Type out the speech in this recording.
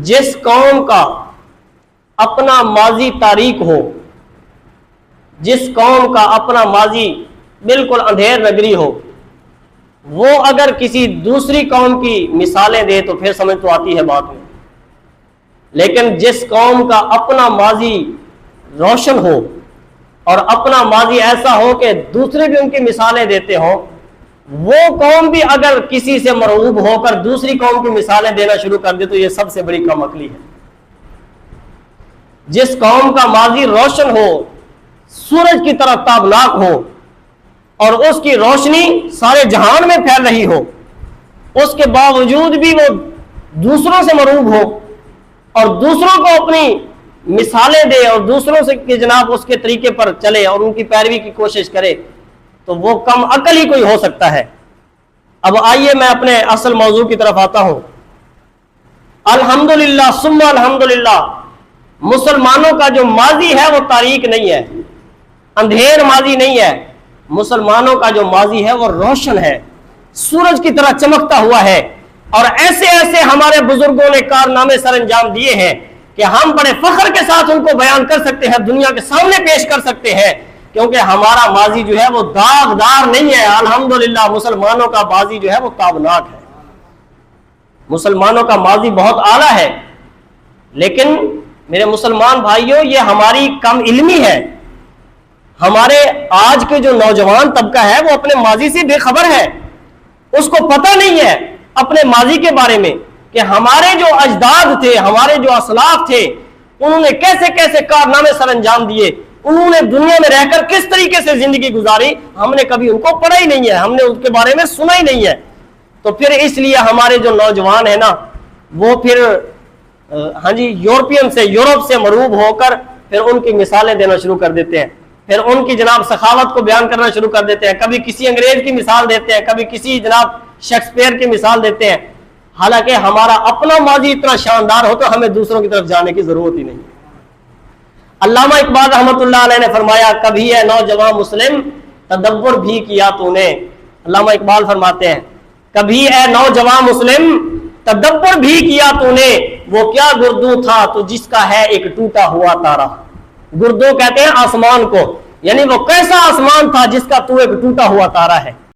جس قوم کا اپنا ماضی تاریک ہو، جس قوم کا اپنا ماضی بالکل اندھیر نگری ہو، وہ اگر کسی دوسری قوم کی مثالیں دے تو پھر سمجھ تو آتی ہے بات میں، لیکن جس قوم کا اپنا ماضی روشن ہو اور اپنا ماضی ایسا ہو کہ دوسرے بھی ان کی مثالیں دیتے ہوں، وہ قوم بھی اگر کسی سے مرعوب ہو کر دوسری قوم کی مثالیں دینا شروع کر دے تو یہ سب سے بڑی کم عقلی ہے۔ جس قوم کا ماضی روشن ہو، سورج کی طرح تابناک ہو اور اس کی روشنی سارے جہان میں پھیل رہی ہو، اس کے باوجود بھی وہ دوسروں سے مرعوب ہو اور دوسروں کو اپنی مثالیں دے اور دوسروں سے کہ جناب اس کے طریقے پر چلے اور ان کی پیروی کی کوشش کرے، تو وہ کم عقل ہی کوئی ہو سکتا ہے۔ اب آئیے میں اپنے اصل موضوع کی طرف آتا ہوں۔ الحمدللہ ثم الحمدللہ، مسلمانوں کا جو ماضی ہے وہ تاریک نہیں ہے، اندھیر ماضی نہیں ہے، مسلمانوں کا جو ماضی ہے وہ روشن ہے، سورج کی طرح چمکتا ہوا ہے، اور ایسے ایسے ہمارے بزرگوں نے کارنامے سر انجام دیے ہیں کہ ہم بڑے فخر کے ساتھ ان کو بیان کر سکتے ہیں، دنیا کے سامنے پیش کر سکتے ہیں، کیونکہ ہمارا ماضی جو ہے وہ داغدار نہیں ہے۔ الحمدللہ مسلمانوں کا ماضی جو ہے وہ تابناک ہے، مسلمانوں کا ماضی بہت اعلیٰ ہے۔ لیکن میرے مسلمان بھائیوں، یہ ہماری کم علمی ہے۔ ہمارے آج کے جو نوجوان طبقہ ہے وہ اپنے ماضی سے بے خبر ہے، اس کو پتہ نہیں ہے اپنے ماضی کے بارے میں کہ ہمارے جو اجداد تھے، ہمارے جو اسلاف تھے، انہوں نے کیسے کیسے کارنامے سر انجام دیے، انہوں نے دنیا میں رہ کر کس طریقے سے زندگی گزاری، ہم نے کبھی ان کو پڑھا ہی نہیں ہے، ہم نے ان کے بارے میں سنا ہی نہیں ہے۔ تو پھر اس لیے ہمارے جو نوجوان ہیں نا، وہ پھر یورپین سے، یورپ سے مرعوب ہو کر پھر ان کی مثالیں دینا شروع کر دیتے ہیں، پھر ان کی جناب سخاوت کو بیان کرنا شروع کر دیتے ہیں، کبھی کسی انگریز کی مثال دیتے ہیں، کبھی کسی جناب شیکسپیئر کی مثال دیتے ہیں، حالانکہ ہمارا اپنا ماضی اتنا شاندار ہو تو ہمیں دوسروں کی طرف جانے کی ضرورت ہی نہیں۔ علامہ اقبال رحمۃ اللہ علیہ نے فرمایا، کبھی اے نوجوان مسلم تدبر بھی کیا تو نے۔ علامہ اقبال فرماتے ہیں، کبھی اے نوجوان مسلم تدبر بھی کیا تو نے، وہ کیا گردوں تھا تو جس کا ہے ایک ٹوٹا ہوا تارا۔ گردوں کہتے ہیں آسمان کو، یعنی وہ کیسا آسمان تھا جس کا تو ایک ٹوٹا ہوا تارا ہے۔